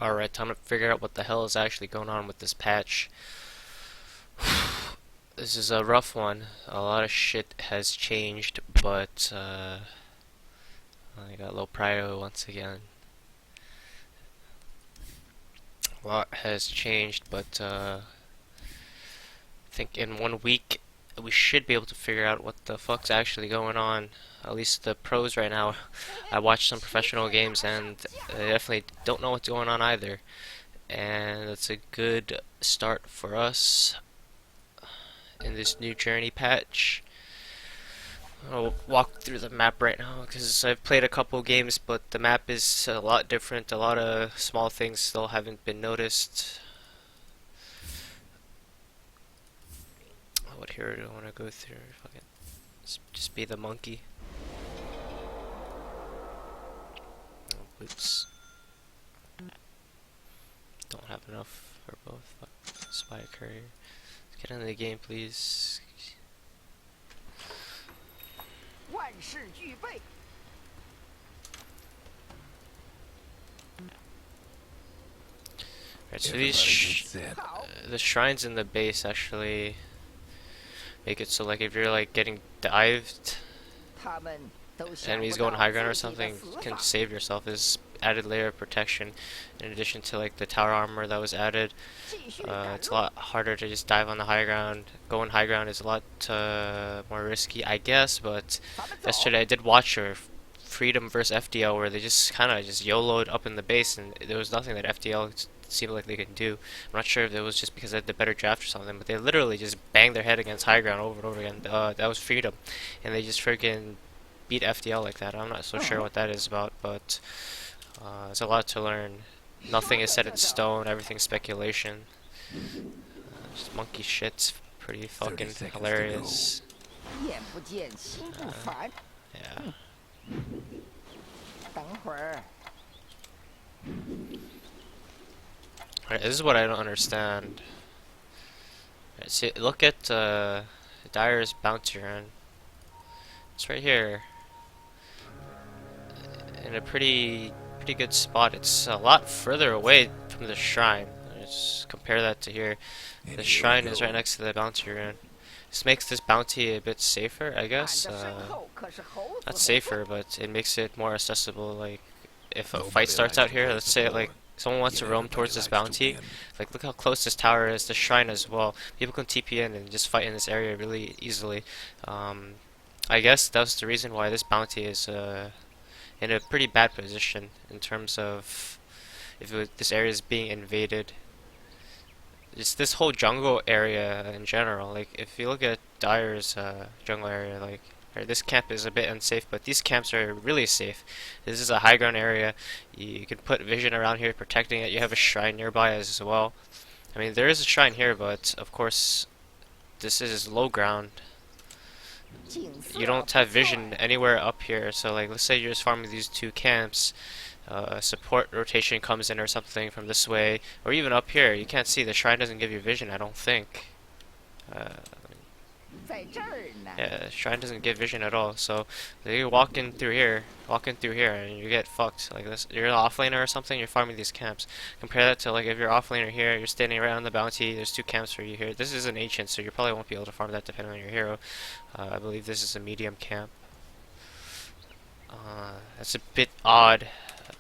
Alright, time to figure out what the hell is actually going on with this patch. This is a rough one. A lot of shit has changed, but I got low prio once again. A lot has changed, but I think in 1 week we should be able to figure out what the fuck's actually going on. At least the pros right now. I watched some professional games and they definitely don't know what's going on either. And that's a good start for us in this new journey patch. I'll walk through the map right now because I've played a couple games, but the map is a lot different. A lot of small things still haven't been noticed. What hero do I want to go through? Fucking just be the monkey. Oh, boots. Don't have enough for both. Fuck. Spy courier. Let's get into the game, please. Right, so the shrines in the base actually make it so like if you're like getting dived, enemies going high ground or something, you can save yourself. Is added layer of protection in addition to like the tower armor that was added. It's a lot harder to just dive on the high ground. Going high ground is a lot more risky, I guess, but yesterday I did watch your Freedom versus FDL where they just kind of just YOLO'd up in the base and there was nothing that FDL seemed like they could do. I'm not sure if it was just because they had the better draft or something, but they literally just banged their head against high ground over and over again. That was Freedom, and they just freaking beat FDL like that. I'm not so sure what that is about, but there's a lot to learn. Nothing is set in stone, everything's speculation. Just monkey shit's pretty fucking hilarious. Yeah. Alright, this is what I don't understand. Right, see, look at Dyer's bounty run. It's right here. In a pretty good spot. It's a lot further away from the shrine. Just compare that to here. The shrine is right next to the bounty run. This makes this bounty a bit safer, I guess. Not safer, but it makes it more accessible. Like, if a fight starts out here, let's say like someone wants to roam towards this bounty, like look how close this tower is, the shrine as well. People can TP in and just fight in this area really easily. I guess that's the reason why this bounty is in a pretty bad position in terms of if this area is being invaded. Just this whole jungle area in general. Like if you look at Dyer's jungle area, like this camp is a bit unsafe, but these camps are really safe. This is a high ground area. You can put vision around here protecting it. You have a shrine nearby as well. I mean, there is a shrine here, but of course, this is low ground. You don't have vision anywhere up here. So, like, let's say you're just farming these two camps. Support rotation comes in or something from this way, or even up here. You can't see. The shrine doesn't give you vision, I don't think. Yeah, the shrine doesn't give vision at all. So you walk in through here, and you get fucked. Like this, you're an offlaner or something. You're farming these camps. Compare that to like if you're offlaner here, you're standing right on the bounty. There's two camps for you here. This is an ancient, so you probably won't be able to farm that depending on your hero. I believe this is a medium camp. That's a bit odd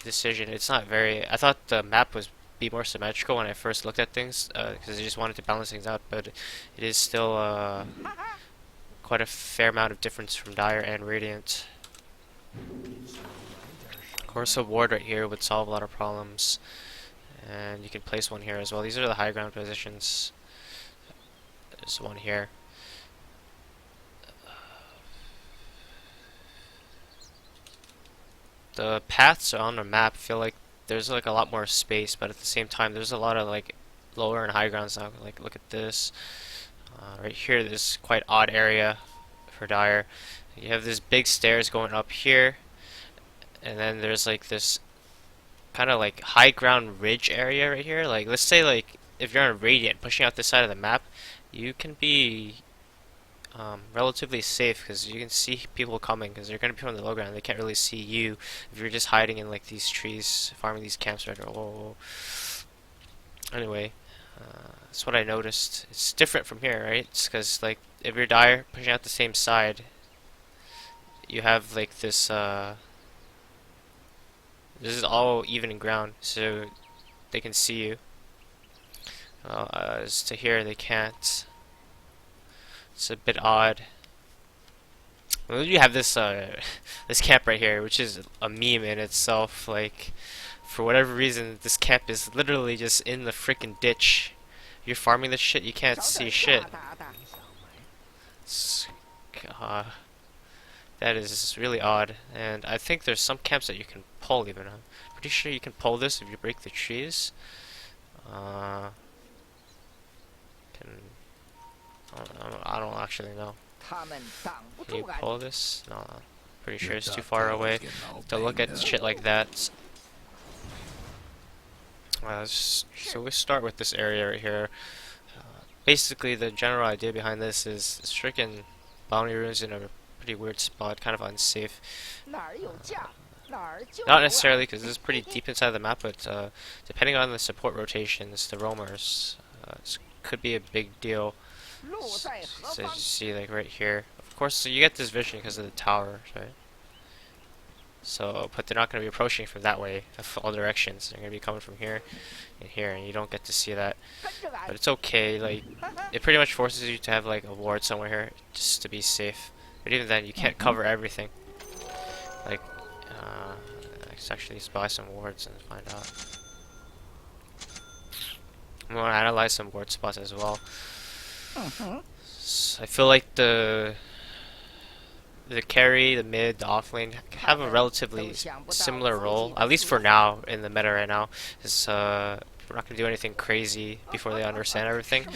decision. It's not very. I thought the map was be more symmetrical when I first looked at things because I just wanted to balance things out, but it is still quite a fair amount of difference from Dyer and Radiant. Of course, a ward right here would solve a lot of problems, and you can place one here as well. These are the high ground positions. There's one here. The paths on the map feel like there's like a lot more space, but at the same time there's a lot of like lower and high grounds now. Like look at this. Right here, this quite odd area for Dyer. You have this big stairs going up here, and then there's like this kind of like high ground ridge area right here. Like let's say like if you're on Radiant pushing out this side of the map, you can be relatively safe because you can see people coming because they're going to be on the low ground. They can't really see you if you're just hiding in like these trees, farming these camps right now. Whoa. Anyway, that's what I noticed. It's different from here, right? It's because like if you're dire pushing out the same side, you have like this. This is all even ground, so they can see you. As to here, they can't. It's a bit odd. Well, you have this this camp right here, which is a meme in itself. Like, for whatever reason, this camp is literally just in the freaking ditch. You're farming this shit, you can't see shit. It's, uh, that is really odd. And I think there's some camps that you can pull even. I'm pretty sure you can pull this if you break the trees. Can I don't actually know. Can you pull this? No, pretty sure it's too far away to look at shit like that. So we start with this area right here. Basically, the general idea behind this is stricken bounty runes in a pretty weird spot, kind of unsafe. Not necessarily because this is pretty deep inside the map, but depending on the support rotations, the roamers, could be a big deal. So as you see, like right here, of course, so you get this vision because of the tower, right? So, but they're not going to be approaching from that way, all directions. They're going to be coming from here and here, and you don't get to see that. But it's okay. Like, it pretty much forces you to have like a ward somewhere here just to be safe. But even then, you can't cover everything. Like, let's actually buy some wards and find out. I'm going to analyze some ward spots as well. So I feel like the carry, the mid, the offlane have a relatively similar role, at least for now in the meta right now. Is we're not gonna do anything crazy before they understand everything,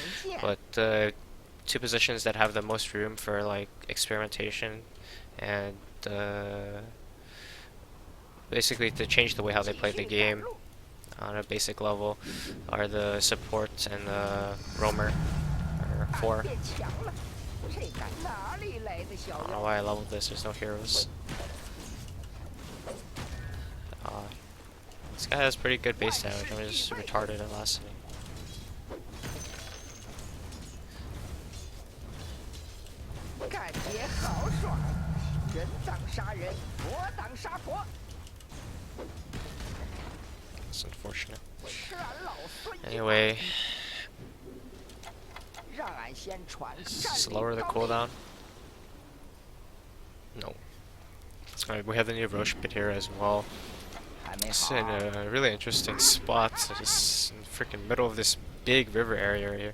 but the two positions that have the most room for like experimentation and basically to change the way how they play the game on a basic level are the support and the roamer, or 4. I don't know why I leveled this, there's no heroes. This guy has pretty good base damage, I'm just retarded at last hitting. It's unfortunate. Anyway, just lower the cooldown. No. Alright, we have the new Roche pit here as well. It's in a really interesting spot, so just in the freaking middle of this big river area right here.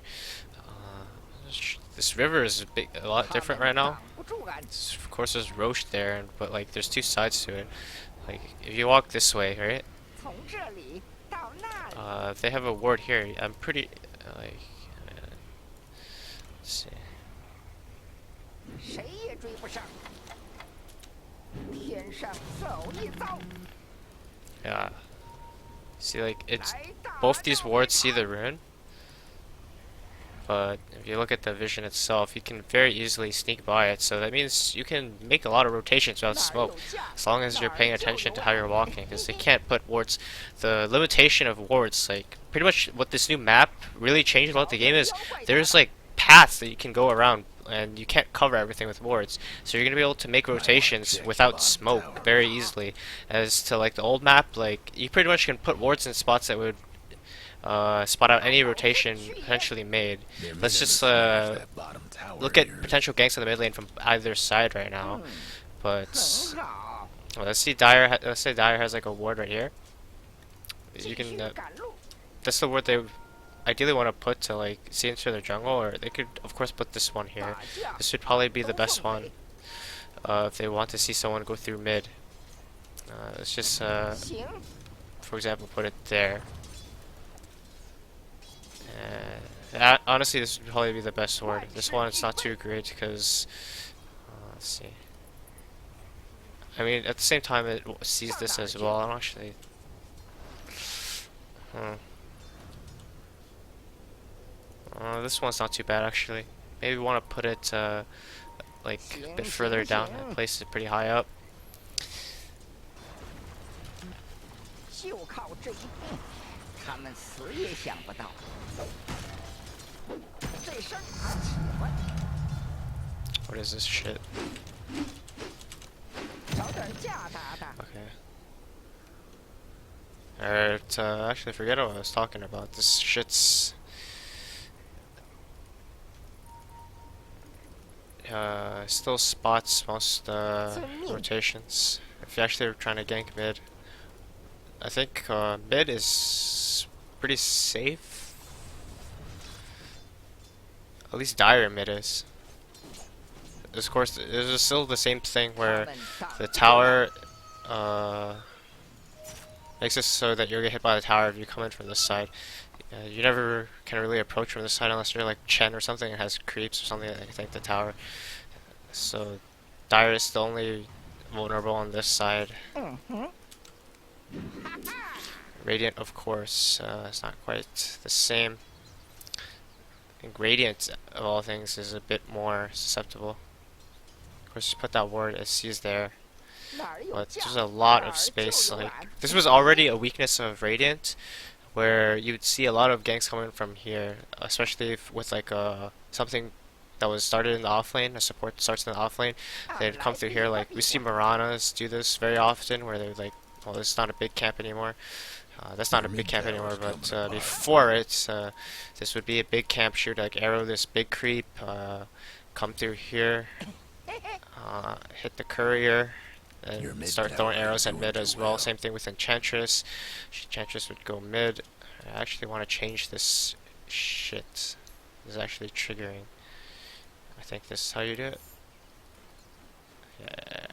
This river is a lot different right now. Of course there's Roche there, but like there's two sides to it. Like if you walk this way, right? If they have a ward here, I'm pretty like. Let's see. Yeah. See, like it's both these wards see the rune, but if you look at the vision itself, you can very easily sneak by it. So that means you can make a lot of rotations without smoke, as long as you're paying attention to how you're walking. Because they can't put wards. The limitation of wards, like pretty much what this new map really changed about the game is there's like paths that you can go around. And you can't cover everything with wards, so you're gonna be able to make rotations without smoke very easily. As to like the old map, like you pretty much can put wards in spots that would spot out any rotation potentially made. Let's just look at potential ganks on the mid lane from either side right now. But well, let's see Dire. Let's say Dire has like a ward right here. You can. That's the ward they ideally want to put to like see into their jungle, or they could of course put this one here. This would probably be the best one if they want to see someone go through mid. Let's just for example put it there. Honestly, this would probably be the best ward. This one it's not too great because let's see. I mean, at the same time it sees this as well. I don't actually. This one's not too bad actually. maybe want to put it like a bit further down and place it pretty high up. 就靠这一步，他们死也想不到。这事儿他喜欢。 What is this shit? 找点架打打。 Okay. Alright, actually forget what I was talking about. This shit's still spots most rotations. If you're actually trying to gank mid, I think mid is pretty safe. At least dire mid is. Of course, there's still the same thing where the tower makes it so that you'll get hit by the tower if you come in from this side. You never can really approach from this side unless you're like Chen or something and has creeps or something that can tank the tower. So dire is the only vulnerable on this side. Radiant, of course, it's not quite the same. And Radiant, of all things, is a bit more susceptible. Of course, just put that ward as he's there. But there's a lot of space. Like, this was already a weakness of Radiant, where you'd see a lot of ganks coming from here, especially if with like something that was started in the offlane, a support that starts in the offlane. They'd come through here. Like, we see Maranas do this very often, where they're like, well, this is not a big camp anymore. That's not a big camp anymore, but before it, this would be a big camp. Shoot like arrow this big creep, come through here, hit the courier, and start throwing arrows at mid as well. Same thing with Enchantress. Enchantress would go mid. I actually want to change this shit. This is actually triggering. I think this is how you do it. Yeah.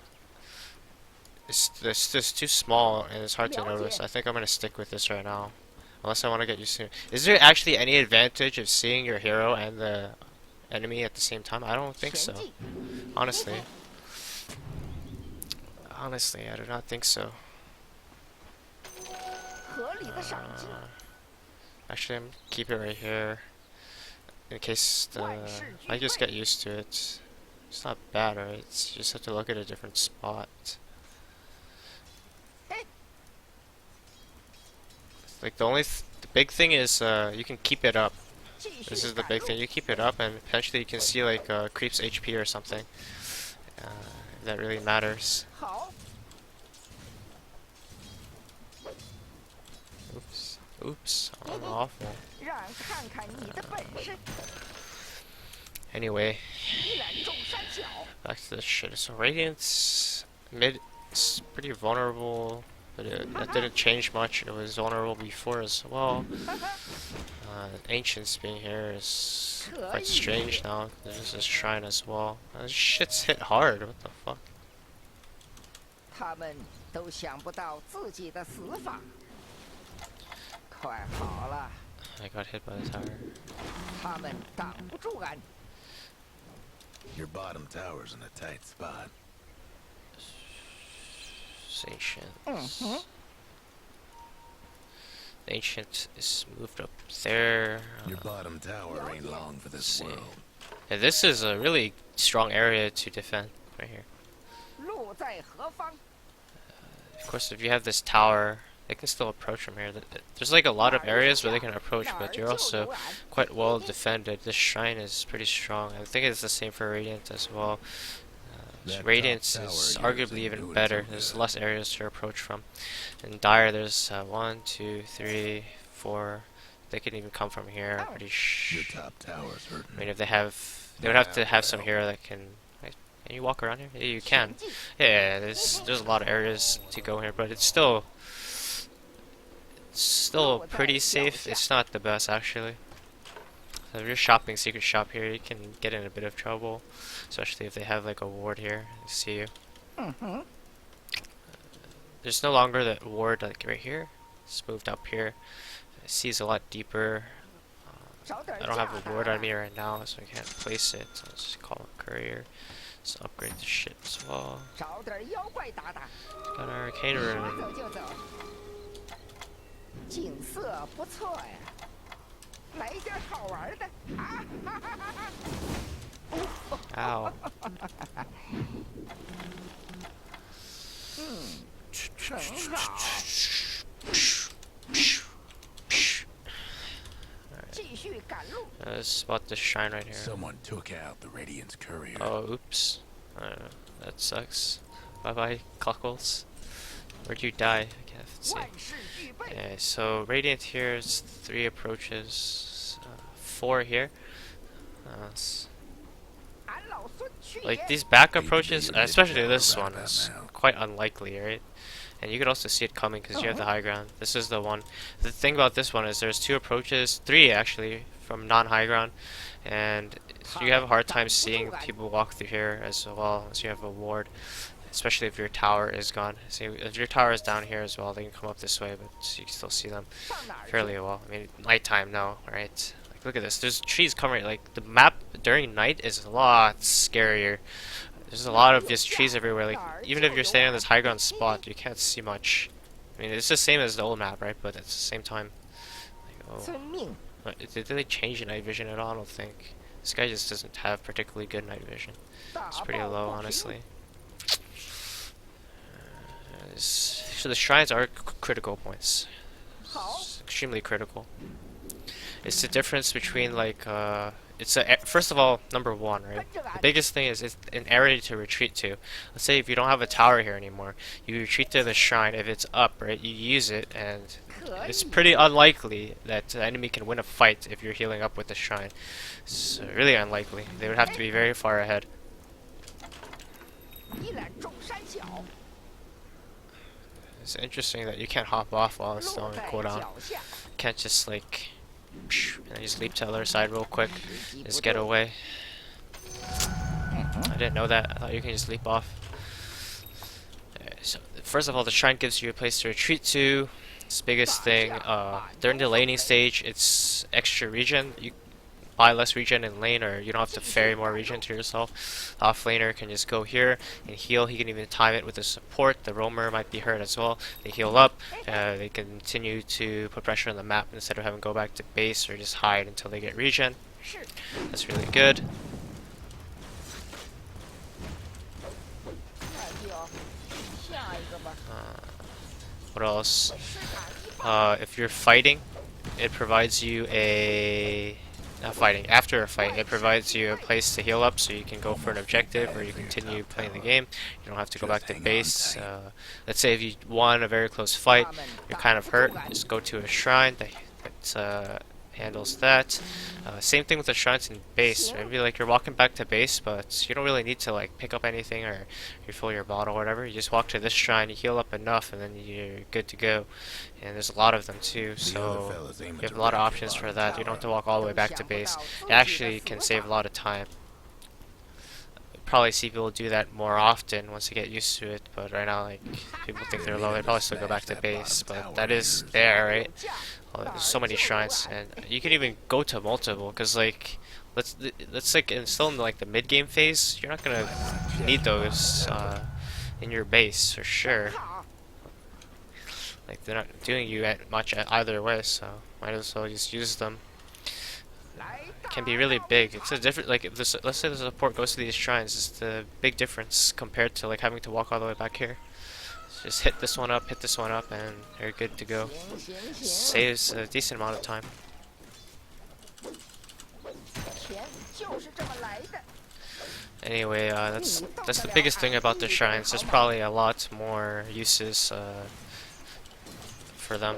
This is too small and it's hard to notice. I think I'm gonna stick with this right now, unless I want to get used to it. Is there actually any advantage of seeing your hero and the enemy at the same time? I don't think so. Honestly, I do not think so. Actually, I'm keep it right here in case I just get used to it. It's not bad, right? You just have to look at a different spot. Like the big thing is you can keep it up. This is the big thing. You keep it up, and potentially you can see like creeps HP or something. That really matters. Oops. Oops. I'm awful. Anyway, back to this shit. So Radiant's mid is pretty vulnerable. But that didn't change much. It was vulnerable before as well. Ancients being here is quite strange now. There's this shrine as well. This shit's hit hard. What the fuck? I got hit by the tower. Your bottom tower's in a tight spot. Ancient. Ancient is moved up there. Your bottom tower ain't long for this world. Yeah, this is a really strong area to defend right here. Of course, if you have this tower, they can still approach from here. There's like a lot of areas where they can approach, but you're also quite well defended. This shrine is pretty strong. I think it's the same for Radiant as well. Radiance is arguably even better. There's less areas to approach from. In Dire, there's 1, 2, 3, 4. They can even come from here. I'm pretty sure. Your top tower's hurting. I mean, if they would have to have some here that can. Can you walk around here? Yeah, you can. Yeah, there's a lot of areas to go here, but it's still pretty safe. It's not the best actually. So if you're shopping secret shop here, you can get in a bit of trouble, especially if they have like a ward here. They see you. There's no longer that ward like right here. It's moved up here. It sees a lot deeper. I don't have a ward on me right now, so I can't place it. So let's just call a courier. Let's upgrade the shit as well. Got an arcane rune. 景色不错呀，来点好玩的。Ow. 很好，继续赶路。 Let's spot this shrine right here. Someone took out the Radiant's courier. Oh, oops. That sucks. Bye bye, Cockles. Where'd you die? I can't see. 万事俱备， Yeah, so Radiant here is 3 approaches, 4 here. S- 俺老孙去也。 like these back Maybe approaches, you're getting especially better this right one, about is now. quite unlikely, right? And you could also see it coming because you have the high ground. This is the one. The thing about this one is there's 2 approaches, 3 actually, from non-high ground, and you have a hard time seeing people walk through here as well as you have a ward, especially if your tower is gone. See, if your tower is down here as well, they can come up this way, but you can still see them 上哪儿去？ fairly well. I mean, nighttime, no, right? Like, look at this. There's trees covering. Like, the map during night is a lot scarier. There's a lot of just trees everywhere. Like, even if you're standing on this high ground spot, you can't see much. I mean, it's the same as the old map, right? But at the same time, like, oh, 遵命。 did they change the night vision at all? I don't think. This guy just doesn't have particularly good night vision. 大 It's pretty 报 low, 不平 honestly. So the shrines are critical points. 好， It's extremely critical. It's the difference between like it's first of all, number 1, right? 跟着 The 俺。 biggest thing is it's an area to retreat to. Let's say if you don't have a tower here anymore, you retreat to the shrine. If it's up, right, you use it, and 可 it's 以。 pretty unlikely that the enemy can win a fight if you're healing up with the shrine. It's really unlikely. They would have to be very far ahead. 一览众山小， It's interesting that you can't hop off while it's still 落 on 在 cooldown. 脚下。 Can't just like and just leap to the other side real quick. 时机 Just 不 get 对 away. I didn't know that. I thought you can just leap off. So first of all, the shrine gives you a place to retreat to. It's the biggest thing. During the laning stage, it's extra regen. You buy less regen in lane, or you don't have to ferry more regen to yourself. Off laner can just go here and heal. He can even time it with the support. The roamer might be hurt as well. They heal up. They continue to put pressure on the map instead of having to go back to base or just hide until they get regen. 是， That's really good. 那就下一个吧。 What else? 斯坦一棒， If you're fighting, it provides you a not fighting after a fight. It provides you a place to heal up, so you can go for an objective or you continue playing the game. You don't have to go back to base. Let's say if you won a very close fight, 他们 you're 挡 kind of 不住 hurt. 俺。 Just go to a shrine that handles that. Same thing with the shrines in base. Maybe like you're walking back to base, but you don't really need to like pick up anything or refill your bottle or whatever. You just walk to this shrine, you heal up enough, and then you're good to go. And there's a lot of them too, The other so fella's aiming you have to a lot of wreck options the for bottom that. You don't have to walk all the way back to base. It actually can save a lot of time. Probably see people do that more often once they get used to it, but right now, like, people think they're low, they probably still go back to base, but that is there, right? Oh, there's so many shrines, and you can even go to multiple, because, like, let's like, still in, like, the mid-game phase, you're not gonna need those, in your base, for sure. 好， Like, they're not doing you much either way, so might as well just use them. 来 Can be really big. It's a different, like, if this, let's say the support goes to these shrines, it's the big difference compared to, like, having to walk all the way back here. Just hit this one up, and you're good to go. 行行行， Saves a decent amount of time. 钱就是这么来的。 Anyway, that's the biggest thing about the shrines. There's probably a lot more uses for them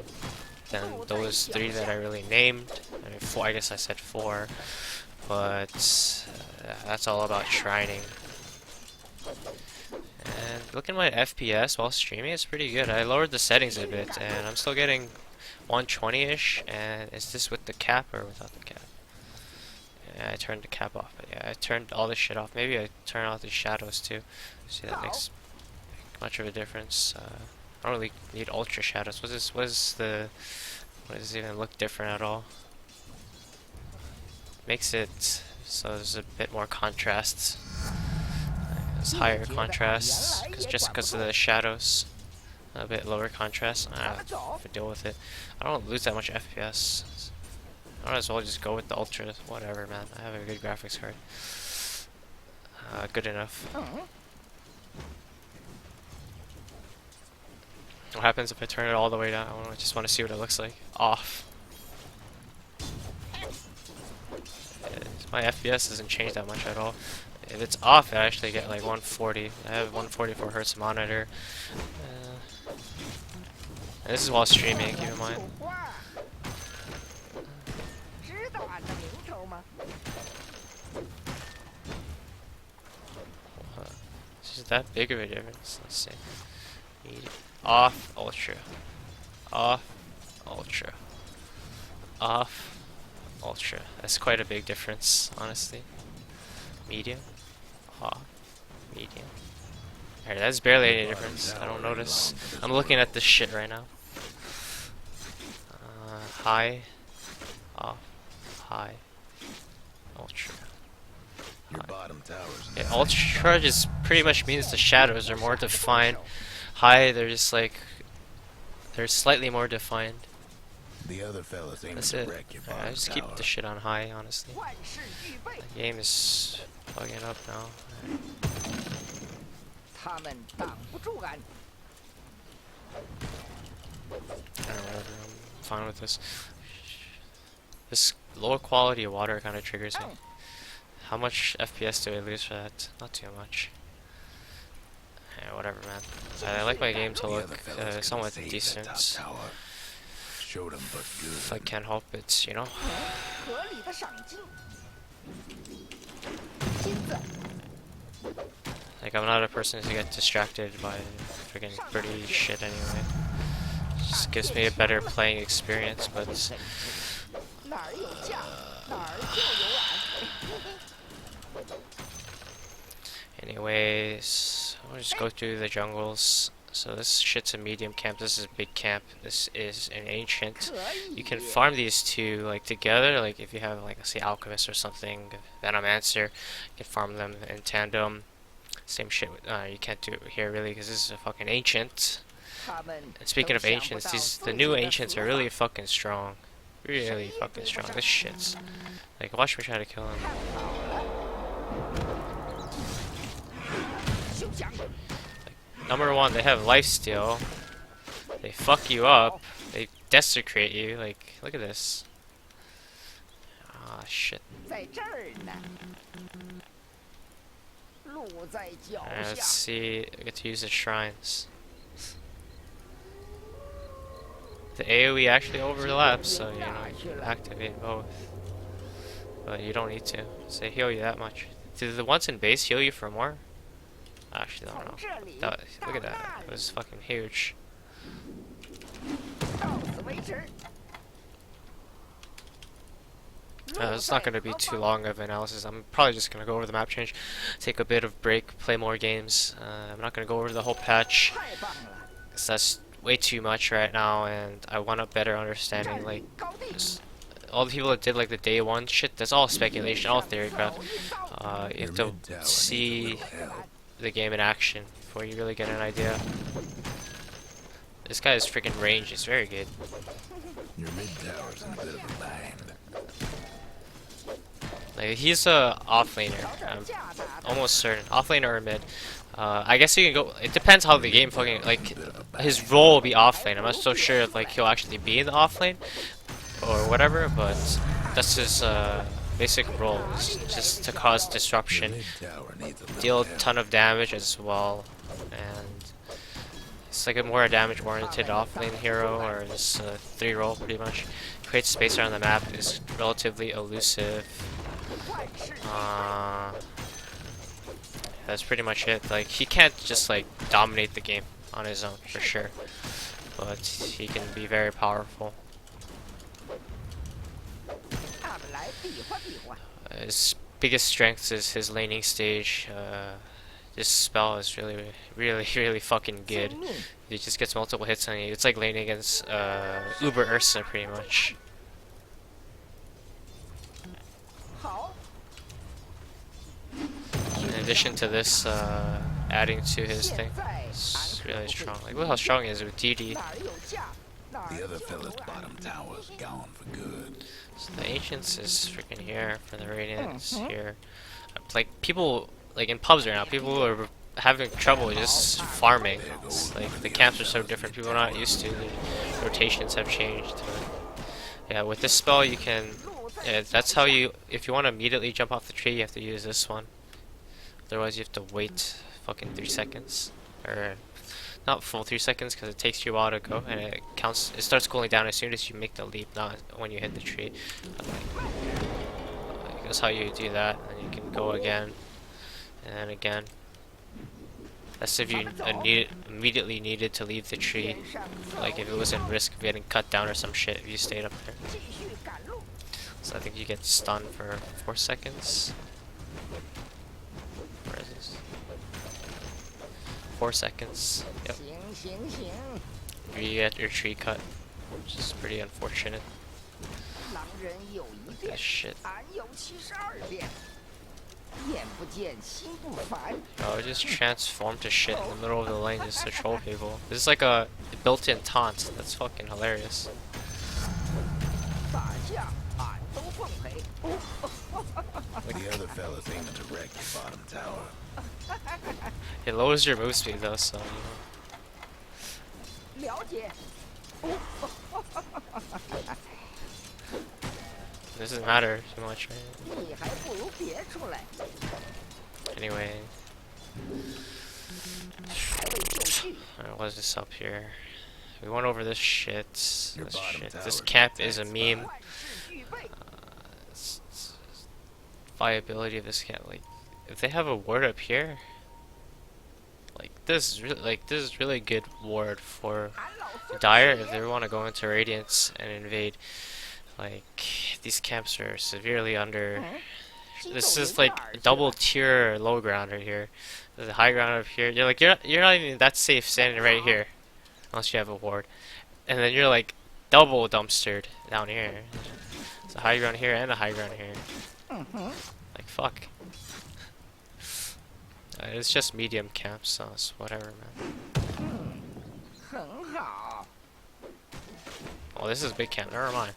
than those 3 that I really named. I mean, 4, I guess I said 4, but that's all about shrining. And look at my FPS while streaming, it's pretty good. I lowered the settings a bit, and I'm still getting 120-ish. And is this with the cap or without the cap? Yeah, I turned the cap off, but yeah, I turned all this shit off. Maybe I turn off the shadows too. See, that makes much of a difference. I don't really need ultra shadows. What does it even look different at all? Makes it so there's a bit more contrast. There's higher contrast, just because of the shadows. A bit lower contrast. I don't have to deal with it. I don't lose that much FPS. I might as well just go with the ultra. Whatever, man. I have a good graphics card. good enough. 嗯， What happens if I turn it all the way down? I just want to see what it looks like. Off. My FPS doesn't change that much at all. If it's off, I actually get like 140. I have 144 hertz monitor. And this is while streaming, keep in mind. 有话，知道俺的名头吗？ Is that big of a difference? Let's see. Medium. Off, ultra. Off, ultra. Off, ultra. That's quite a big difference, honestly. Medium. Off. Medium. Alright, that's barely any difference. I don't notice. I'm looking at this shit right now. High. Off. High. Ultra. Your bottom tower's Yeah, ultra just pretty much means the shadows are more defined. High, they're just like they're slightly more defined. The other fellas aiming That's to it. wreck your I bottom just tower. keep the shit on high, honestly. 万事俱备， The game is bugging up now. 他们挡不住俺。 I don't know, whatever, I'm fine with this. This lower quality water kind of triggers me. How much FPS do I lose for that? Not too much. Yeah, whatever, man. I like my game to The look other fellas could've somewhat saved that decent. top tower. Showed 'em but If I good. can't help it, you know? 合理的赏金。金子， Like, I'm not a person to get distracted by freaking pretty shit anyway. Just gives me a better playing experience, but 哪儿有价，哪儿就有俺。 anyways, I'll just go through the jungles. So this shit's a medium camp, this is a big camp, this is an ancient. 可 You 以 can farm these two like together, like if you have like say alchemist or something, venomancer, you can farm them in tandem. Same shit. You can't do it here really because this is a fucking ancient. 他们 And speaking 都 of 想不 ancients, 到 these 自 the 己 new 的 ancients 死 are 法 really fucking strong, really fucking strong. This shit's like watch me try to kill him. 休想！ Number one, they have lifesteal. They fuck you up. They desecrate you. Like look at this. Ah shit. 在这儿呢，路在脚 Alright, let's 下。 see. I get to use the shrines. The AoE actually overlaps, so you know you can activate both. But you don't need to. So they heal you that much. Do the ones in base heal you for more? I actually don't 从 know. 这里 That, 到 look at that. 那 It 里， was fucking huge. 到此为止。 It's not going to be too long of analysis. I'm probably just going to go over the map change, take a bit of break, play more games. I'm not going to go over the whole patch, 太棒了！ because that's way too much right now, and I want a better 占 understanding. Like 领高地， all the people that did like the day one shit, that's all speculation, all theory 走 craft. 运到 You Your have to mid tower needs a see little help. the game in action before you really get an idea. This guy's freaking range is very good. Your mid tower's in a bit of a bind. Like he's a off laner. 找点 I'm 架打打。 almost certain off laner or mid. I guess you can go. It depends how the game fucking like. His role will be off lane. I'm not so sure if like he'll actually be in the off lane or whatever, but that's his basic role, is just to cause Your disruption, mid tower needs a deal little a help. ton of damage as well, and it's like a more damage-oriented off lane hero, or this 3-role pretty much. Creates space around the map, is relatively elusive. 万事 That's pretty much it. Like he can't just like dominate the game on his own for sure, but he can be very powerful. 他们来比划比划。 His biggest strength is his laning stage. This spell is really, really, really fucking 见 good. 面， He just gets multiple hits on you. It's like laning against Uber Ursa pretty much. 好， In addition to this, adding to his 现 thing, 在 it's 俺 really 可不 strong. 会 Like look how strong he is with DD. 哪儿有价，哪儿 The other 就 fella's 有俺 bottom。tower's gone for good. So the ancients is freaking here for the radiance here. Like people like in pubs right now, people are having trouble just farming. It's like the camps are so different. People are not used to. The rotations have changed. But yeah, with this spell you can. Yeah, that's how you. If you want to immediately jump off the tree, you have to use this one. Otherwise, you have to wait fucking 3 seconds, or not full 3 seconds, because it takes you a while to go, and it counts. It starts cooling down as soon as you make the leap, not when you hit the tree. That's how you do that, and you can go again, and then again. That's if you immediately needed to leave the tree, like if it was in risk of getting cut down or some shit if you stayed up there. So I think you get stunned for 4 seconds. Where is this? 4 seconds. Yep. You get your tree cut, which is pretty unfortunate. That shit. Oh, it just transformed to shit in the middle of the lane just to troll people. This is like a built-in taunt. That's fucking hilarious. The other fella's aiming to wreck your bottom tower. It lowers your move speed though, so it doesn't matter too much, right? Anyway. Alright, what is this up here? We went over this shit. This camp is a meme. Viability of this camp, like, if they have a ward up here, like this is really good ward for Dire if they want to go into Radiance and invade. Like, these camps are severely under. This is like a double tier low ground right here. There's a high ground up here. You're like you're not even that safe standing right here, unless you have a ward, and then you're like double dumpstered down here. There's a high ground here and a high ground here. Like fuck. It's just medium camp, so it's whatever, man. Oh, this is big camp. Never mind.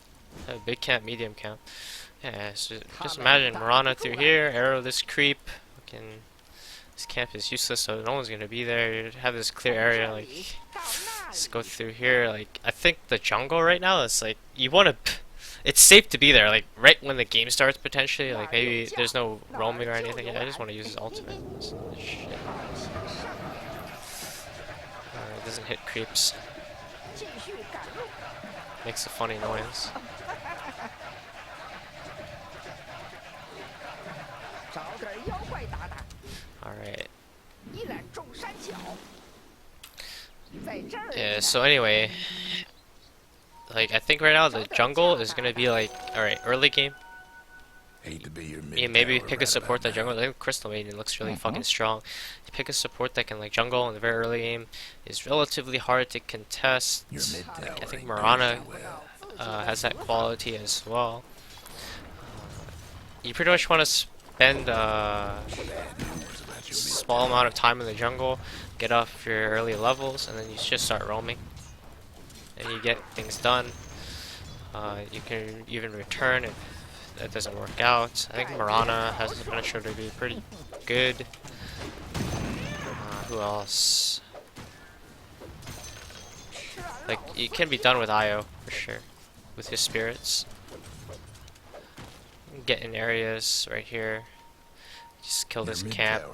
Big camp, medium camp. Yeah, so just imagine Mirana through here, arrow this creep. Fucking, this camp is useless, so no one's gonna be there. You have this clear area, like, just go through here. Like, I think the jungle right now is like, you wanna. It's safe to be there, like, right when the game starts, potentially. Like, maybe there's no roaming or anything. I just want to use his ultimate. Shit. It doesn't hit creeps. Makes a funny noise. Alright. Yeah, so anyway, like, I think right now the jungle is gonna be like, alright, early game. Hate to be your Yeah, maybe pick a support that jungle. I think Crystal Maiden looks really fucking strong. To pick a support that can like jungle in the very early game is relatively hard to contest. Like, I think Mirana has that quality as well. You pretty much want to spend a small amount of time in the jungle, get off your early levels, and then you just start roaming. And you get things done. You can even return if that doesn't work out. I think Mirana has the potential to be pretty good. Who else? Like, you can be done with Io for sure, with his spirits. Get in areas right here. Just kill this camp.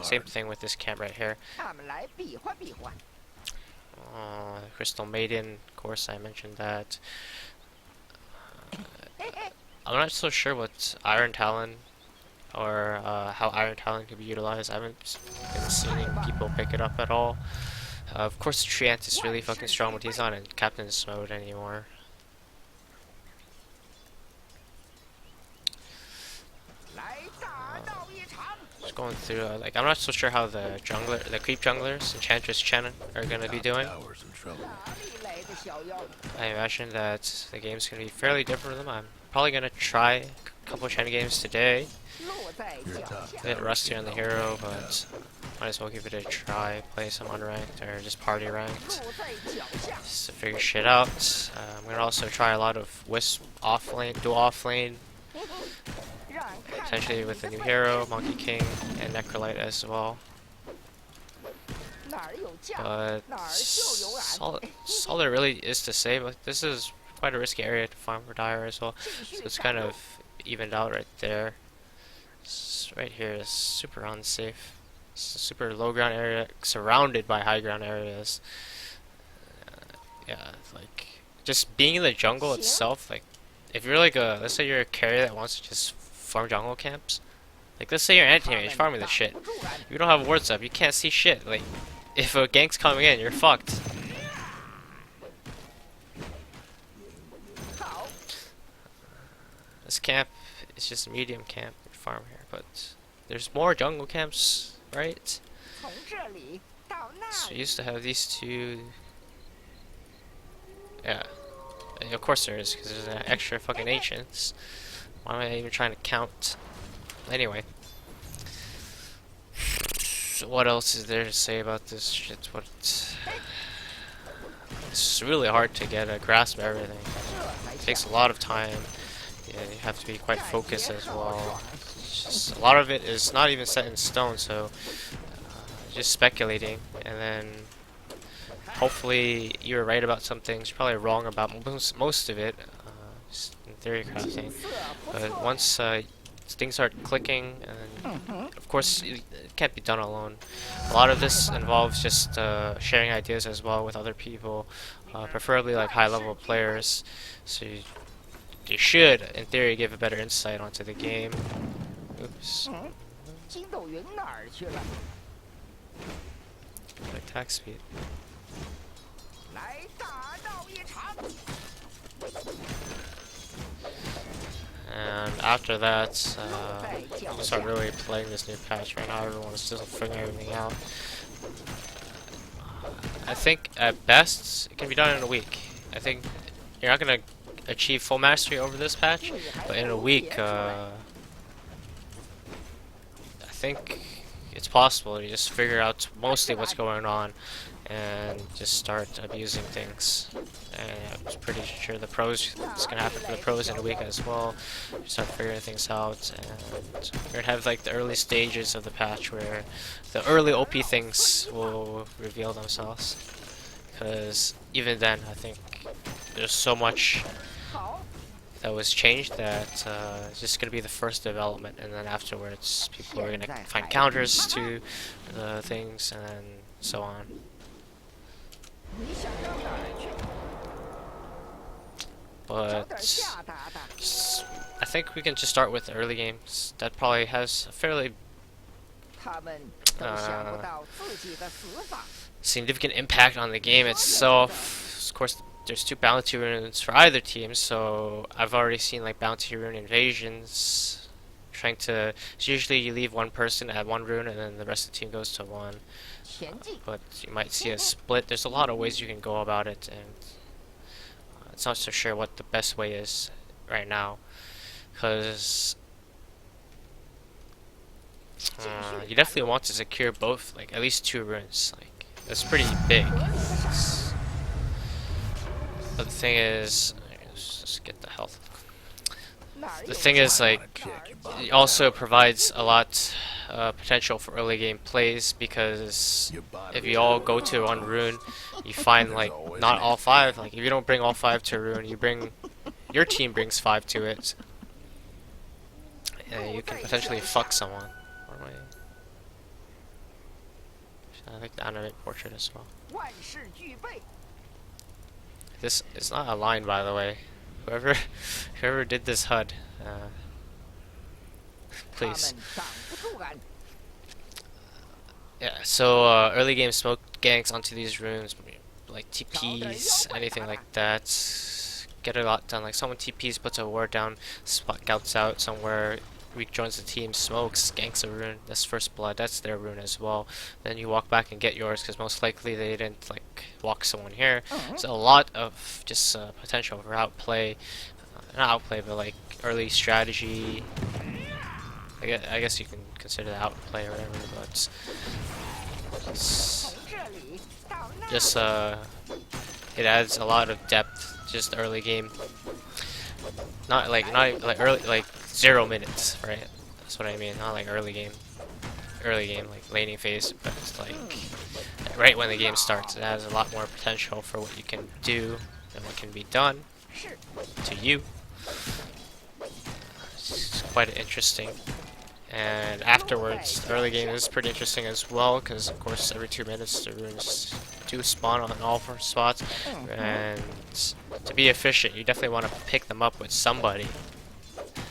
Same thing with this camp right here. Crystal Maiden, of course, I mentioned that. I'm not so sure what Iron Talon or how Iron Talon can be utilized. I haven't been seeing people pick it up at all. Of course, Treant is really fucking strong, but he's not in Captain's mode anymore. Just going through, like, I'm not so sure how the creep junglers, Enchantress Chen, are gonna be doing. I imagine that the game's gonna be fairly different from them. I'm probably gonna try a couple Chen games today. A bit rusty on the hero, but might as well give it a try. Play some unranked or just party ranked, just to figure shit out. I'm gonna also try a lot of Wisp off lane, dual off lane. potentially with a new hero, Monkey King, and Necrolite as well. 哪儿有将， But 哪儿就有 that's all there really is to say. But this is quite a risky area to farm for Dire as well. 继 So 续 it's 战 kind 斗。 of evened out right there. Right here is super unsafe. It's a super low ground area surrounded by high ground areas. Yeah, like just being in the jungle itself, like if you're like let's say you're a carrier that wants to just farm jungle camps, like let's say you're an anti-mage 他们 farming 挡 the shit, 不住俺， you don't have wards up, you can't see shit. Like if a gank's coming in, you're fucked. 好， This camp is just a medium camp farm here, but there's more jungle camps, right? 从这里到那 So we 里， used to have these two. Yeah, of course there is, because there's an extra fucking ancients. Why am I even trying to count? Anyway. So what else is there to say about this shit? It's really hard to get a grasp of everything. 这才 It 像 takes a lot of time. Yeah, you have to be quite 干 focused 爷 as 好 well. 爽。 It's just, a lot of it is not even set in stone, so just speculating, and then hopefully you were right about some things. You're probably wrong about most of it, just in theory crafting. 色不 But 错， once things start clicking, and 嗯哼， of course it can't be done alone. A lot of this involves just sharing ideas as well with other people, preferably like high-level players. So you should, in theory, give a better insight onto the game. Oops, 嗯，筋斗云哪儿去了？ attack speed. 来大闹一场！ And after that, 在脚 we'll 下 start，really playing this new patch. Right now, everyone is still figuring everything out. I think at best it can be done in a week. I think you're not gonna achieve full mastery over this patch, 你还 but in a 不 week, 别出来 I think it's possible to just figure out mostly what's going on and just start abusing things. And I'm pretty sure the pros, it's gonna happen for the pros in a week as well. Start figuring things out, and we're gonna have like the early stages of the patch where the early OP things will reveal themselves. Because even then, I think there's so much 好， that was changed that it's just gonna be the first development, and then afterwards people are gonna find counters to the things, and then so on. 你想到哪儿去？找 But 点架打打。 I think we can just start with the early games. That probably has a fairly 他们都想不到自己的死法。 significant impact on the game itself. Of course, there's 2 bounty runes for either team, so I've already seen like bounty rune invasions. Trying to, so usually you leave one person at 1 rune, and then the rest of the team goes to 1. 前进， But you might see a split. There's a lot of ways you can go about it, and it's not so sure what the best way is right now, because you definitely want to secure both, like at least 2 runes. Like that's pretty big. 合理的闪。 But the thing is, let's just get the health. 哪儿 The 有 thing 架 is, like, Check your bottom it also tower. provides a lot potential for early game plays, because Your bottom if you all tower. go to 1 rune, you find like not all 5. Like if you don't bring all 5 to a rune, you bring your team brings 5 to it, and you can potentially fuck someone. Or wait. I like the animate portrait as well. 万事俱备， This is not a line, by the way. Whoever did this HUD, 他 please. 们挡不住俺。 Yeah, so early game smoke ganks onto these runes, like TPs, anything like that. Get a lot done. Like someone TPs, puts a ward down, scouts out somewhere, rejoins the team, smokes, ganks a rune. That's first blood. That's their rune as well. Then you walk back and get yours, because most likely they didn't like walk someone here. So a lot of just potential for outplay, not outplay, but like early strategy. I guess you can consider that outplay or whatever, but it's 从这里到那 just 里， it adds a lot of depth just early game. Not like early, like 0 minutes, right? That's what I mean. Not like early game, like laning phase, but it's like right when the game starts. It has a lot more potential for what you can do and what can be done to you. It's quite interesting. And afterwards, the early game is pretty interesting as well, because of course every 2 minutes the runes do spawn on all 4 spots, and to be efficient, you definitely want to pick them up with somebody.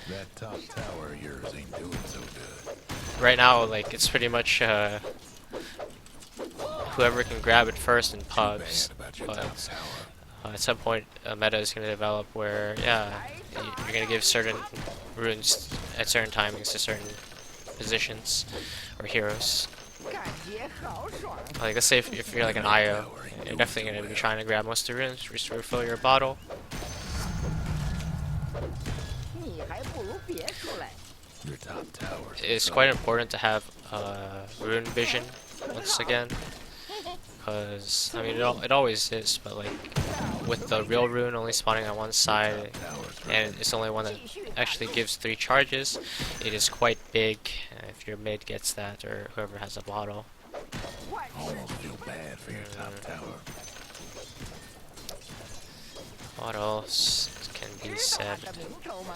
That top tower of yours ain't doing so good. Right now, like it's pretty much whoever can grab it first in Too pubs. bad about your But top tower. at some point, a meta is going to develop where, yeah, you're going to give certain runes at certain timings to certain positions or heroes. 感觉好爽。 Like, let's say if you're like an IO, you're definitely going to be trying to grab most of the runes, just to refill your bottle. 你还不如别出来。 Your top tower. It's quite important to have rune vision once again, because I mean it always is, but like with the real rune only spawning on one side, and it's the only one that actually gives 3 charges, it is quite big if your mid gets that or whoever has a bottle. Almost feel bad for your top tower. What else can be 知道 said 它的名头吗？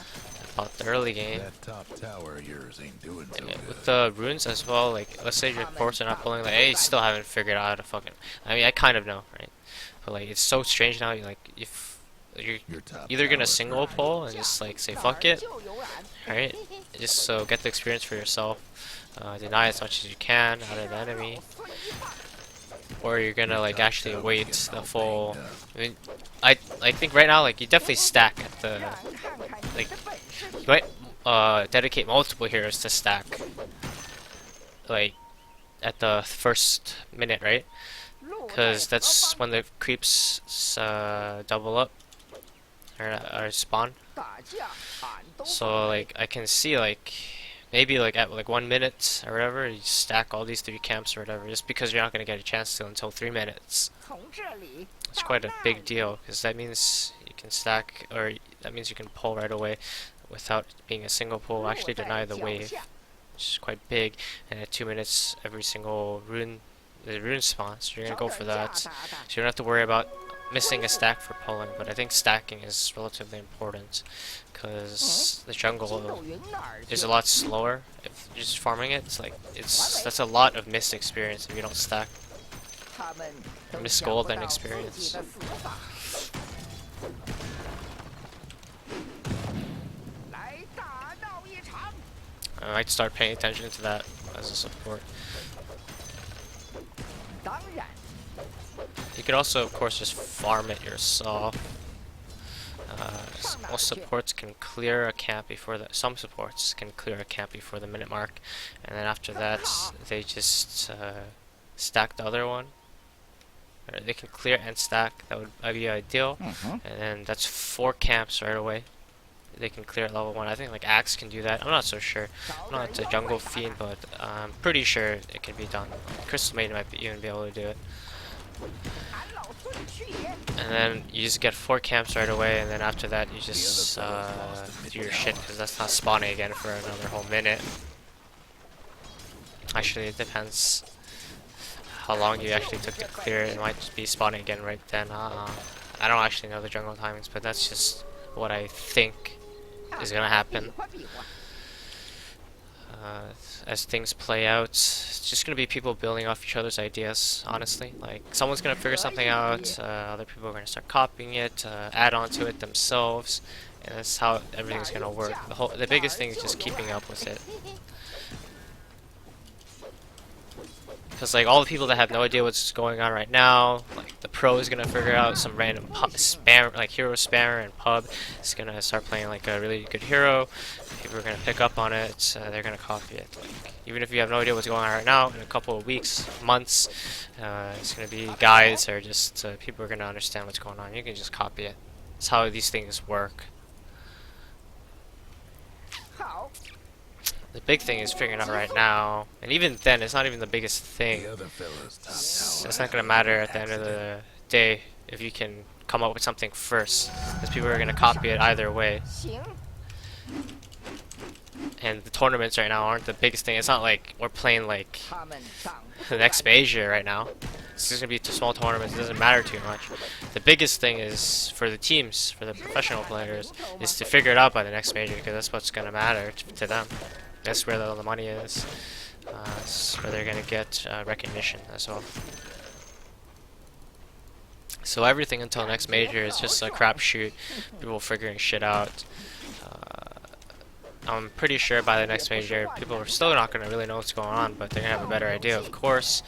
about the early game? That top tower of yours ain't doing so good. With the runes as well, like let's say your reports are not pulling, like hey, you still haven't figured out how to fucking. I mean, I kind of know, right? But like it's so strange now. Like if you're Your top either gonna tower's single right. pull and just like say 早 fuck 儿 it, 就有俺。 right? Just so get the experience for yourself. Deny as much as you can out of the enemy, or you're gonna like actually wait the full. I mean, I think right now like you definitely stack at the 让俺看看你 like 的本事。 you might dedicate multiple heroes to stack like at the first minute, right? 路在 Because 何 that's 方 when the creeps double up or spawn. 打架俺都 So like I can see like maybe like at like 1 minute or whatever, you stack all these 3 camps or whatever, just because you're not gonna get a chance to until 3 minutes. 从这里 It's 到 quite a 那 big 里 deal, because that means you can stack, or that means you can pull right away without being a single pull. 路 Actually 在 deny the 脚 wave, 下 which is quite big. And at 2 minutes, every single the rune spawns. So you're gonna go for 找点 that. 架打打 So you don't have to worry about missing a stack for pulling. But I think stacking is relatively important, because the 筋 jungle 斗云哪儿去 is a lot slower. If you're just farming it, that's a lot of missed experience if you don't stack. 他们都 Miss 想不 Golden 到自己 experience. 的死法。来大闹一场！ I might start paying attention to that as a support. 当然， You could also, of course, just farm it yourself. Most supports can clear a camp before the. Some supports can clear a camp before the minute mark, and then after that, they just stack the other one. Or they can clear and stack. That would be ideal. And then that's 4 camps right away. They can clear at level 1. I think like Axe can do that. I'm not so sure. 找 I'm 点 not a 妖 jungle 怪打 fiend, 打。 but I'm pretty sure it can be done. Crystal Maiden might even be able to do it. 俺老孙去也！ And then you just get 4 camps right away, and then after that you just do your shit, because that's not spawning again for another whole minute. Actually, it depends how long you actually took to clear it. It might just be spawning again right then. I don't actually know the jungle timings, but that's just what I think is gonna happen. 比划比划， As things play out, it's just gonna be people building off each other's ideas, honestly. Like, someone's gonna figure something out, other people are gonna start copying it, add on to it themselves, and that's how everything's gonna work. The biggest thing is just keeping up with it. Because like all the people that have no idea what's going on right now, like the pro is gonna figure out some random spam, like hero spammer, and pub is gonna start playing like a really good hero. People are gonna pick up on it. They're gonna copy it. Like, even if you have no idea what's going on right now, in a couple of weeks, months, it's gonna be guides, or just people are gonna understand what's going on. You can just copy it. That's how these things work. 好， The big thing is figuring out right now, and even then, it's not even the biggest thing. The other fella's top tower. It's not gonna matter at the end of the day if you can come up with something first, because people are gonna copy it either way. 行， and the tournaments right now aren't the biggest thing. It's not like we're playing like 他们党 the next major right now. It's just gonna be small tournaments. It doesn't matter too much. The biggest thing is for the teams, for the professional players, is to figure it out by the next major because that's what's gonna matter to them. That's where all the money is. That's where they're gonna get recognition as well. So everything until next major is just a crapshoot. People figuring shit out. I'm pretty sure by the next major, people are still not going to really know what's going on, but they're going to have a better idea, of course.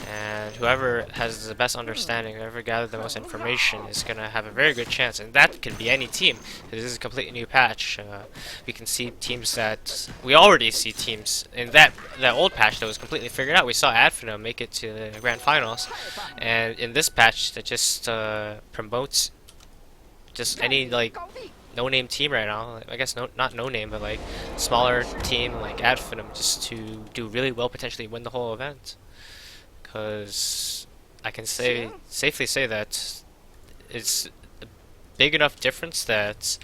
And whoever has the best understanding, whoever gathered the most information, is going to have a very good chance. And that can be any team. This is a completely new patch. We can see teams that we already see teams in that old patch that was completely figured out. We saw Adfino make it to the grand finals, and in this patch that just promotes just any like no-name team right now. I guess not no-name, but like smaller team like Adfinem just to do really well, potentially win the whole event. Because I can safely say that it's a big enough difference that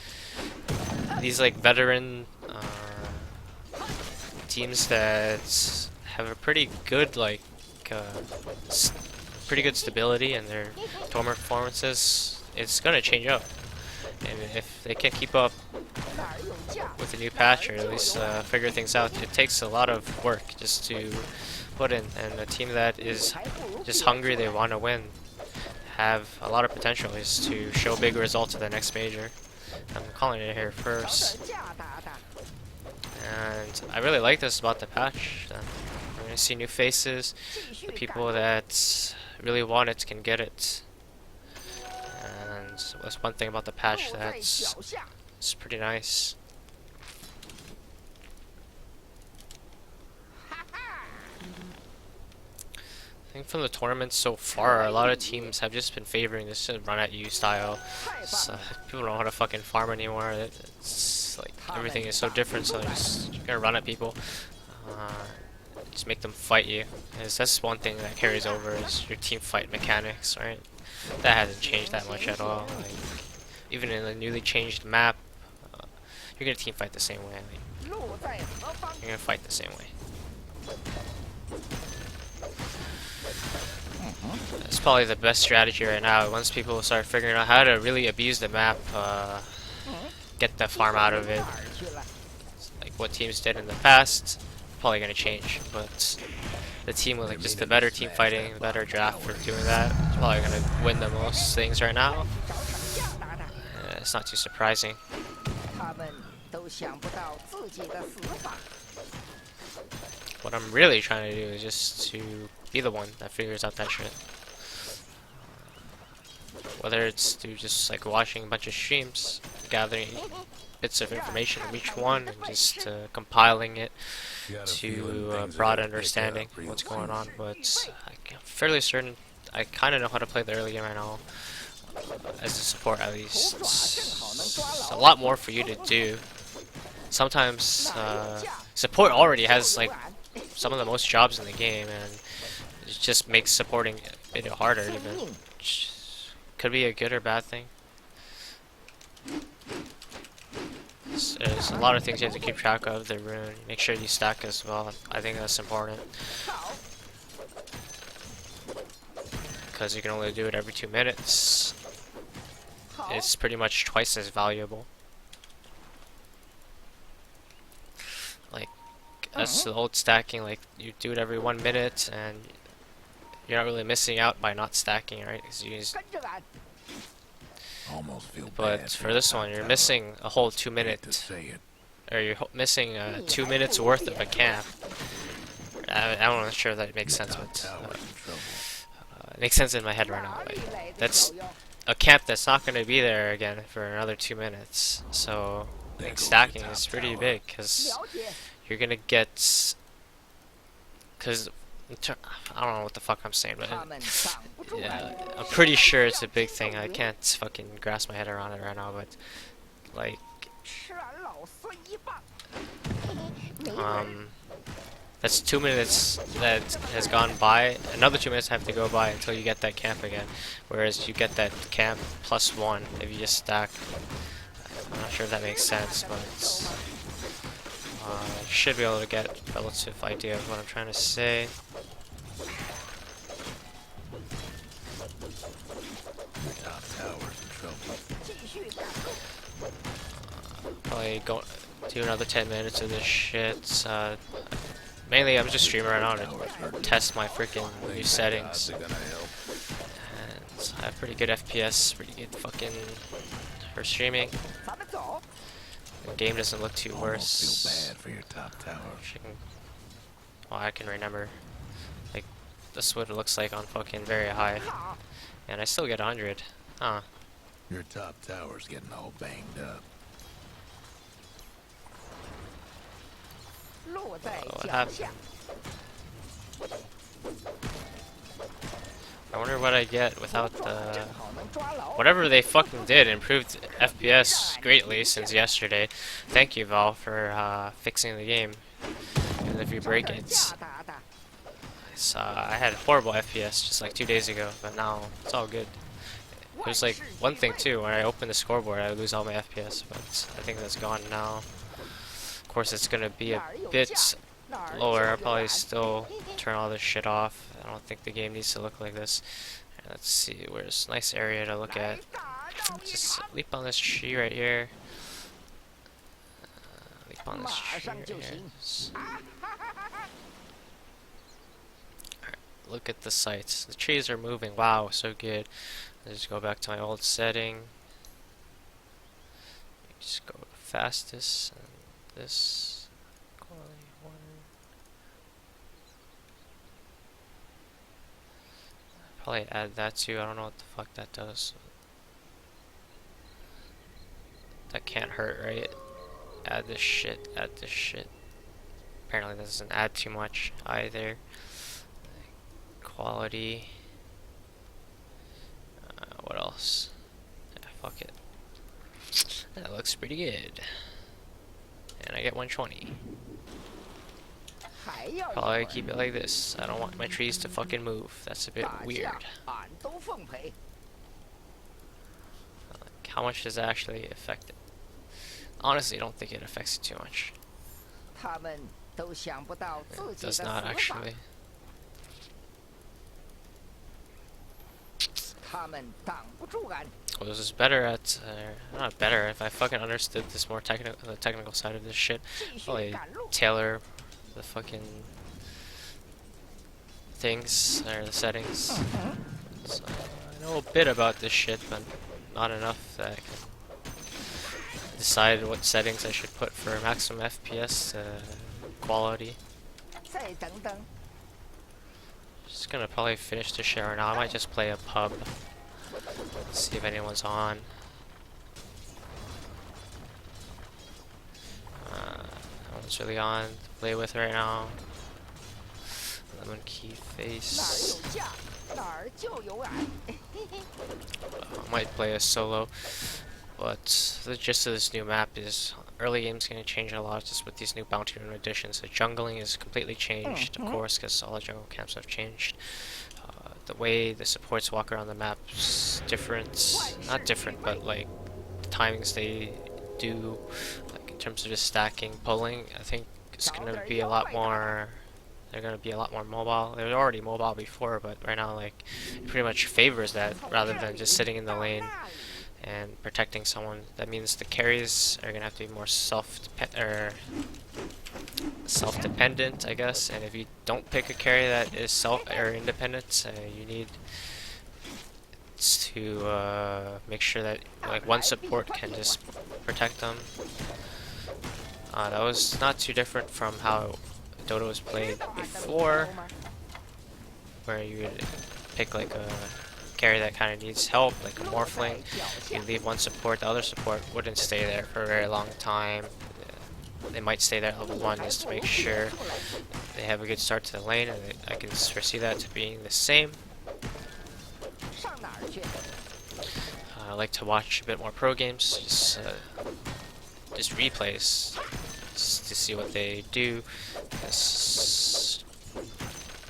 these like veteran teams that have a pretty good like pretty good stability in their tournament performances, it's gonna change up. And if they can't keep up with the new patch, or at least figure things out, it takes a lot of work just to put in. And a team that is just hungry, they want to win, have a lot of potential is to show big results at the next major. I'm calling it here first. And I really like this about the patch. We're going to see new faces. The people that really want it can get it. And that's one thing about the patch that's it's pretty nice. I think from the tournaments so far, a lot of teams have just been favoring this run at you style. People don't know how to fucking farm anymore. It's like everything is so different, so you're gonna run at people. Just make them fight you. That's one thing that carries over is your team fight mechanics, right? That hasn't changed that much at all. Like, even in the newly changed map, you're gonna team fight the same way. Like, you're gonna fight the same way. That's probably the best strategy right now. Once people start figuring out how to really abuse the map, get the farm out of it, like what teams did in the past, probably gonna change. But the team with like just the better team fighting, the better draft for doing that, is probably gonna win the most things right now. It's not too surprising. What I'm really trying to do is just to be the one that figures out that shit. Whether it's through just like watching a bunch of streams, gathering bits of information from each one, and just compiling it to a broad understanding of what's going on. But I'm fairly certain I kind of know how to play the early game right now. As a support, at least. It's a lot more for you to do. Sometimes support already has like some of the most jobs in the game, and it just makes supporting a bit harder even. Which could be a good or bad thing. There's a lot of things you have to keep track of. The rune, make sure you stack as well. I think that's important. Because you can only do it every 2 minutes. It's pretty much twice as valuable. Like, as the old stacking, like, you do it every 1 minute, and you're not really missing out by not stacking, right? 'Cause you use, but for this one, you're missing a whole 2 minutes. Or you're missing 2 minutes worth of a camp. I'm not sure if that makes sense, but it makes sense in my head right now. Like, that's a camp that's not going to be there again for another 2 minutes. So like, stacking is pretty big because you're going to get... Because I don't know what the fuck I'm saying, but yeah, I'm pretty sure it's a big thing. I can't fucking grasp my head around it right now, but like that's 2 minutes that has gone by. Another 2 minutes have to go by until you get that camp again. Whereas you get that camp +1 if you just stack. I'm not sure if that makes sense, but Should be able to get a relative idea of what I'm trying to say. Top tower's in trouble. 继续赶路。 Probably go do another 10 minutes of this shit. Mainly, I'm just streaming right now to test my freaking new settings. They're gonna help. And I have pretty good FPS, pretty good fucking for streaming. 咱们走。 The game doesn't look too Almost worse. feel bad for your top tower. Well, I can remember. Like, this is what it looks like on fucking very high. 好， And I still get 100. Huh. Your top tower's getting all banged up. 路在 what 脚 happened? 下。 I wonder what I get without 正 the... 好能抓牢。 Whatever they fucking did improved FPS greatly since yesterday. Thank you, Valve, for fixing the game. And if you break 点 it, 架打打。 I had horrible FPS just like 2 days ago, but now it's all good. There's like one thing too, when I open the scoreboard I lose all my FPS, but I think that's gone now. Of course it's gonna be a bit 哪儿 lower, 就 I'll 有 probably 俺 still turn all this shit off. I don't think the game needs to look like this. And let's see, where's a nice area to look 来 at. 打倒一 Just 场。 leap on this tree right here. Leap on this 马 tree 上 right 就 here. 行。 Look at the sights. The trees are moving. Wow, so good. Let's just go back to my old setting. Just go to fastest and this. Quality 1. Probably add that too. I don't know what the fuck that does. That can't hurt, right? Add this shit. Add this shit. Apparently that doesn't add too much either. Quality. What else? Yeah, fuck it. That looks pretty good. And I get 120. 还要一会 Probably 儿 keep it like this. I don't want my trees to fucking move. That's a bit 打架 weird. 俺都奉陪。 Like, how much does it actually affect it? Honestly, I don't think it affects it too much. 他们都想不到自 It 己的 does 死 not 法， actually. 他们挡不住俺。 Well, this is better at, not better, if I fucking understood this more the technical side of this shit. 继续 Probably 赶路。 tailor the fucking things, or the settings. So, I know a bit about this shit, but not enough that I can decide what settings I should put for maximum FPS quality. 再等等， Just gonna probably finish this shit right now. I might just play a pub. See if anyone's on. No one's really on to play with right now. Lemon key 哪儿 face. 有架，哪儿就有俺。 I might play a solo, but the gist of this new map is early game's going to change a lot just with these new bounty room additions. The jungling is completely changed, of course, because all the jungle camps have changed. The way the supports walk around the map is different. Not different, but like the timings they do, like in terms of just stacking, pulling. I think it's going to be a lot more. They're going to be a lot more mobile. They were already mobile before, but right now, like, it pretty much favors that rather than just sitting in the lane and protecting someone. That means the carries are gonna have to be more self-dependent, I guess. And if you don't pick a carry that is independent, you need to make sure that like one support can just protect them. That was not too different from how Dota was played before, where you would pick like a carry that kind of needs help, like a Morphling. You leave one support, the other support wouldn't stay there for a very long time. They might stay there at level 1 just to make sure they have a good start to the lane, and I can foresee that to being the same. 上哪儿去？ I like to watch a bit more pro games, just replays, just to see what they do. Because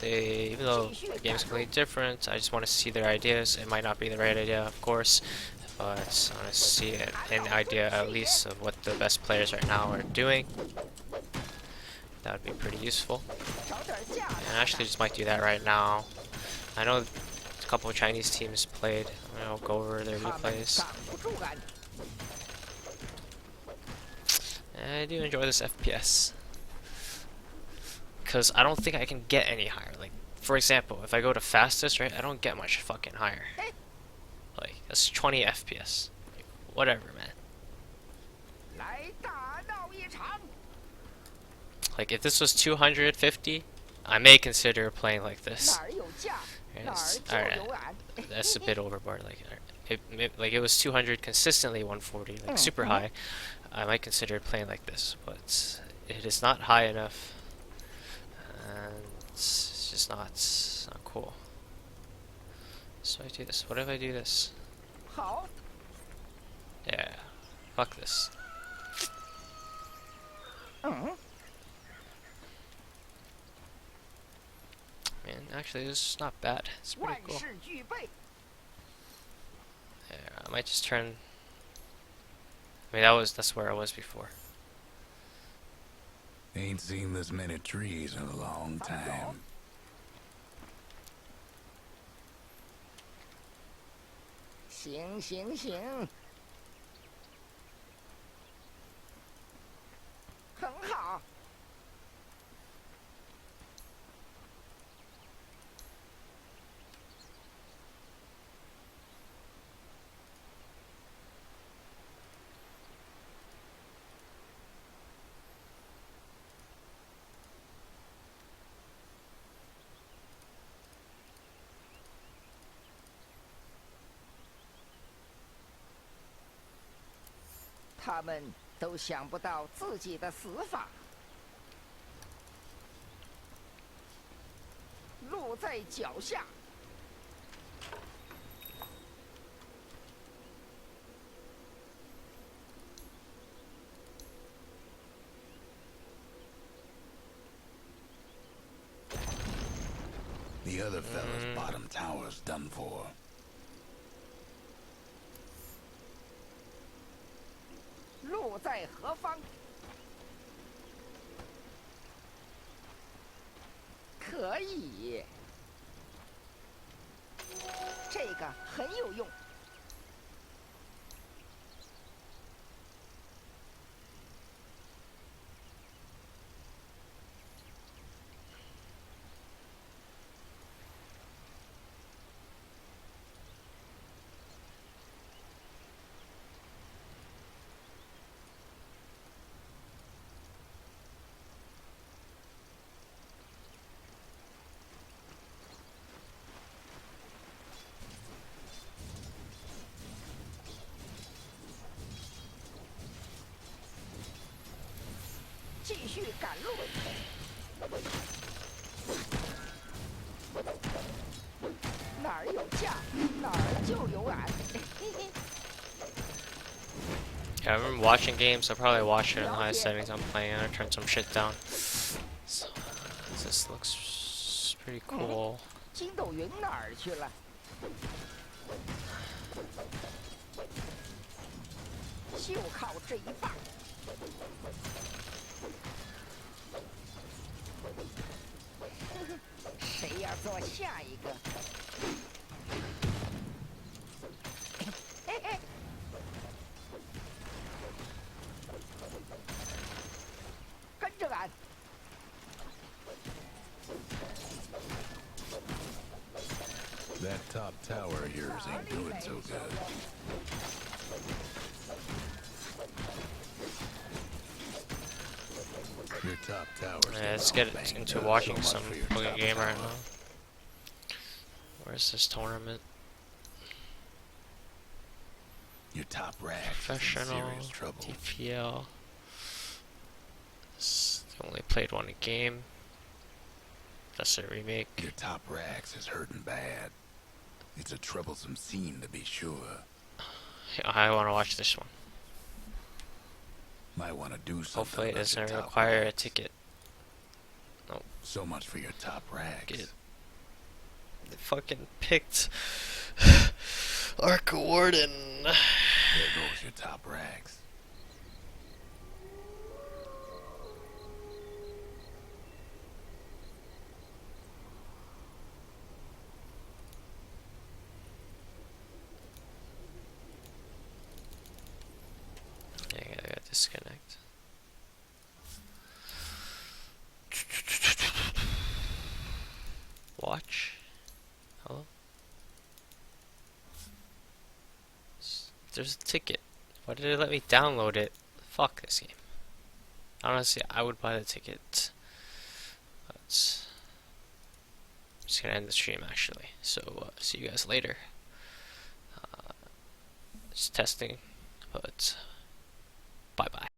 even though the game's completely different, I just want to see their ideas. It might not be the right idea, of course, but I want to see an idea at least of what the best players right now are doing. That would be pretty useful. 找点架 And actually, just might do that right now. I know a couple of Chinese teams played. I'll go over their 他们 replays. 挡不住俺。 And I do enjoy this FPS. Because I don't think I can get any higher. Like, for example, if I go to fastest, right, I don't get much fucking higher. Like, that's 20 FPS. Like, whatever, man. 来大闹一场。 Like, if this was 250, I may consider playing like 哪 this. 儿有架， Yeah, 哪儿 it's- 就 alright, 有俺。 that's a bit overboard. Like, like it was 200 consistently 140, like super high. I might consider playing like this, but it is not high enough, and it's just not cool. So I do this. What if I do this? 好， Yeah, fuck this. 嗯， Man, actually, this is not bad. It's pretty 万 cool. 事俱备。 Yeah, I might just turn. I mean, that's where I was before. Ain't seen this many trees in a long time. 行行行，很好。 他们都想不到自己的死法。路在脚下， The other fella's bottom tower's done for. 路在何方？可以，这个很有用。继续赶路。哪儿有架，哪儿就有俺。 Yeah, I remember watching games. I'll probably watch it in the highest settings I'm playing. I'll turn some shit down. So, this looks pretty cool. 筋斗云哪儿去了？就靠这一棒。谁要做下一个？嘿嘿。 跟着俺， That top tower of yours ain't doing so good. Your top tower's Yeah, getting let's all get banged into up. watching So some much for your fucking top game right tower. now. Where's this tournament? Your top rack is in Professional, serious trouble. TPL. Only played one game. That's a remake. Your top racks is hurting bad. It's a troublesome scene to be sure. I want to watch this one. Might want to do something. Hopefully it about your doesn't top require a racks. ticket. Nope. So much for your top racks. Get it. They fucking picked Arc Warden. There goes your top racks. disconnect. Watch. Hello? There's a ticket. Why did it let me download it? Fuck this game. Honestly, I would buy the ticket. I'm just gonna end the stream actually. So, see you guys later. Just testing, but bye bye.